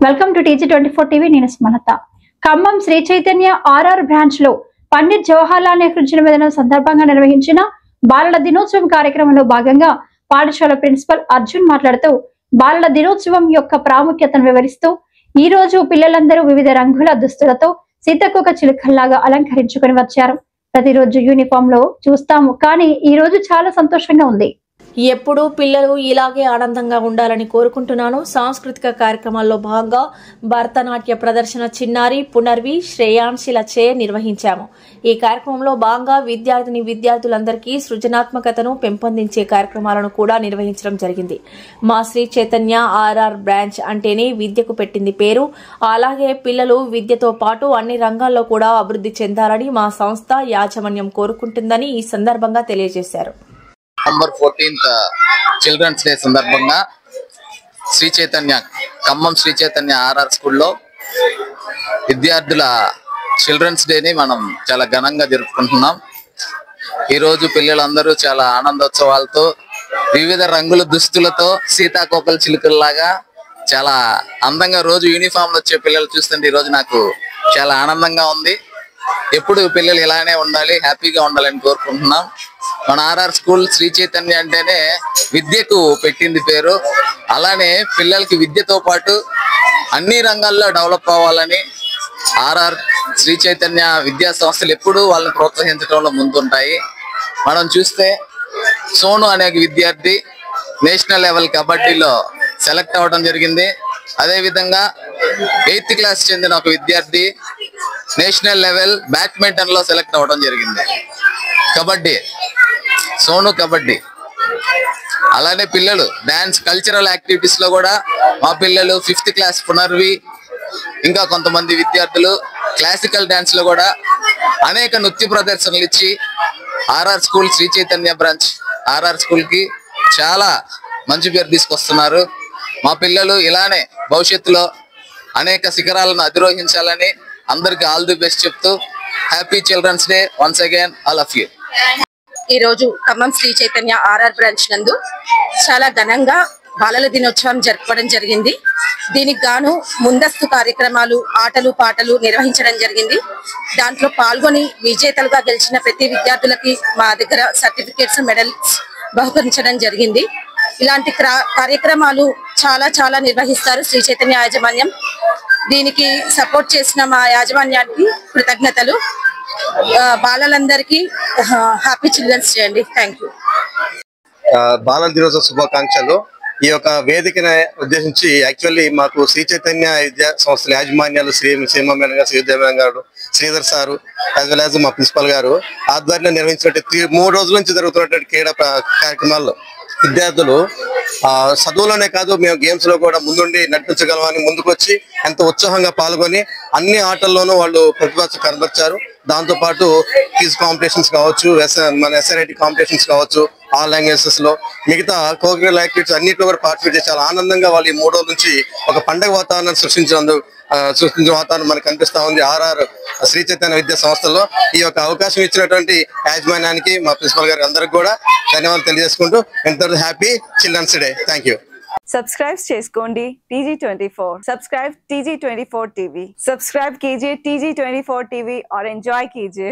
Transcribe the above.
Welcome to TG24 TV. నేను స్మలత. Khammam Sri Chaitanya RR branch లో పండిత్ జవహర్లాల్ నెహ్రూ జన్మదినం సందర్భంగా నిర్వహించిన బాలల దినోత్సవం కార్యక్రమంలో భాగంగా పాఠశాల ప్రిన్సిపల్ అర్జున్ మాట్లాడుతూ బాలల దినోత్సవం యొక్క ప్రాముఖ్యతను వివరిస్తూ ఈ రోజు పిల్లలందరూ వివిధ రంగుల దుస్తులతో సీతకొక చిలుకల్లాగా అలంకరించుకొని వచ్చారు. ప్రతిరోజు యూనిఫామ్ లో చూస్తాము, కానీ ఈ రోజు చాలా సంతోషంగా ఉంది. ఎప్పుడూ పిల్లలు ఇలాగే ఆనందంగా ఉండాలని కోరుకుంటున్నాను. సాంస్కృతిక కార్యక్రమాల్లో భాగంగా భరతనాట్య ప్రదర్శన చిన్నారి పునర్వి శ్రేయాంశిలచే నిర్వహించాము. ఈ కార్యక్రమంలో భాగంగా విద్యార్థులందరికీ సృజనాత్మకతను పెంపొందించే కార్యక్రమాలను కూడా నిర్వహించడం జరిగింది. మా శ్రీ చైతన్య RR బ్రాంచ్ అంటేనే విద్యకు పెట్టింది పేరు. అలాగే పిల్లలు విద్యతో పాటు అన్ని రంగాల్లో కూడా అభివృద్ధి చెందాలని మా సంస్థ యాజమాన్యం కోరుకుంటుందని ఈ సందర్భంగా తెలియజేశారు. నవంబర్ 14th చిల్డ్రన్స్ డే సందర్భంగా ఖమ్మం శ్రీ చైతన్య RR స్కూల్లో విద్యార్థుల చిల్డ్రన్స్ డేని మనం చాలా ఘనంగా జరుపుకుంటున్నాం. ఈరోజు పిల్లలందరూ చాలా ఆనందోత్సవాలతో వివిధ రంగుల దుస్తులతో సీతాకోకల చిలుకల్లాగా చాలా అందంగా రోజు యూనిఫామ్ లో వచ్చే పిల్లలు చూస్తుంటే ఈరోజు నాకు చాలా ఆనందంగా ఉంది. ఎప్పుడు పిల్లలు ఇలానే ఉండాలి, హ్యాపీగా ఉండాలని కోరుకుంటున్నాం. మన RR స్కూల్ శ్రీ చైతన్య అంటేనే విద్యకు పెట్టింది పేరు. అలానే పిల్లలకి విద్యతో పాటు అన్ని రంగాల్లో డెవలప్ అవ్వాలని RR శ్రీ చైతన్య విద్యా సంస్థలు ఎప్పుడూ వాళ్ళని ప్రోత్సహించడంలో ముందుంటాయి. మనం చూస్తే సోను అనే విద్యార్థి నేషనల్ లెవెల్ కబడ్డీలో సెలెక్ట్ అవ్వడం జరిగింది. అదేవిధంగా 8th క్లాస్ చెందిన ఒక విద్యార్థి నేషనల్ లెవెల్ బ్యాడ్మింటన్ లో సెలెక్ట్ అవ్వడం జరిగింది. కబడ్డీ, సోను కబడ్డీ. అలానే పిల్లలు డాన్స్ కల్చరల్ యాక్టివిటీస్ లో కూడా మా పిల్లలు 5th క్లాస్ పునర్వి ఇంకా కొంతమంది విద్యార్థులు క్లాసికల్ డాన్స్ లో కూడా అనేక నృత్య ప్రదర్శనలు ఇచ్చి RR school Sri Chaitanya branch RR school కి చాలా మంచి పేరు తీసుకొస్తున్నారు. మా పిల్లలు ఇలానే భవిష్యత్తులో అనేక శిఖరాలను అధిరోహించాలని అందరికి ఆల్ ది బెస్ట్ చెప్తూ happy children's day once again all of you. ఈ రోజు ఖమ్మం శ్రీ చైతన్య RR బ్రాంచ్ నందు చాలా ఘనంగా బాలల దినోత్సవం జరుపుకోవడం జరిగింది. దీనికి గాను ముందస్తు కార్యక్రమాలు, ఆటలు పాటలు నిర్వహించడం జరిగింది. దాంట్లో పాల్గొని విజేతలుగా గెలిచిన ప్రతి విద్యార్థులకి మా దగ్గర సర్టిఫికేట్స్, మెడల్స్ బహుకరించడం జరిగింది. ఇలాంటి కార్యక్రమాలు చాలా నిర్వహిస్తారు శ్రీ చైతన్య యాజమాన్యం. దీనికి సపోర్ట్ చేసిన మా యాజమాన్యానికి కృతజ్ఞతలు. బాలలందరికీ హ్యాపీ చిల్డ్రన్స్ డే అండి. Thank you. బాలల దినోత్సవ శుభాకాంక్షలు. ఈ యొక్క వేదికను ఉద్దేశించి యాక్చువల్లీ మాకు శ్రీ చైతన్య విద్యా సంస్థల యాజమాన్యాలు శ్రీమమ్మ గారు, శ్రీదేవి గారు, Sridhar sir as well as మా ప్రిన్సిపల్ గారు ఆధ్వర్యంలో నిర్వహించినట్టు 3 రోజుల నుంచి జరుగుతున్నటువంటి క్రీడా కార్యక్రమాల్లో విద్యార్థులు చదువులోనే కాదు మేము గేమ్స్ లో కూడా ముందుండి నడిపించగలమని ముందుకు వచ్చి ఎంతో ఉత్సాహంగా పాల్గొని అన్ని ఆటల్లోనూ వాళ్ళు ప్రతిభ కనబర్చారు. దాంతో పాటు క్విజ్ కాంపిటీషన్స్ కావచ్చు, మన SRIT కాంపిటీషన్స్ కావచ్చు, ఆల్ లాంగ్వేజెస్ లో మిగతా కోకరికల్ యాక్టివిటీస్ అన్నింటిలో కూడా పార్టిసిపేట్ చేసి చాలా ఆనందంగా వాళ్ళు ఈ 3 రోజుల నుంచి ఒక పండుగ వాతావరణాన్ని సృష్టించిన వాతావరణం మనకు కనిపిస్తా ఉంది RR శ్రీ చైతన్య విద్యా సంస్థల్లో. ఈ యొక్క అవకాశం ఇచ్చినటువంటి యాజమాన్యానికి మా ప్రిన్సిపల్ గారికి అందరికి కూడా ధన్యవాదాలు తెలియజేసుకుంటూ ఎంతో happy children's day. Thank you. Subscribe చేసుకోండి TG24. Subscribe TG24 TV. Subscribe कीजिए TG24 TV और एंजॉय कीजिए.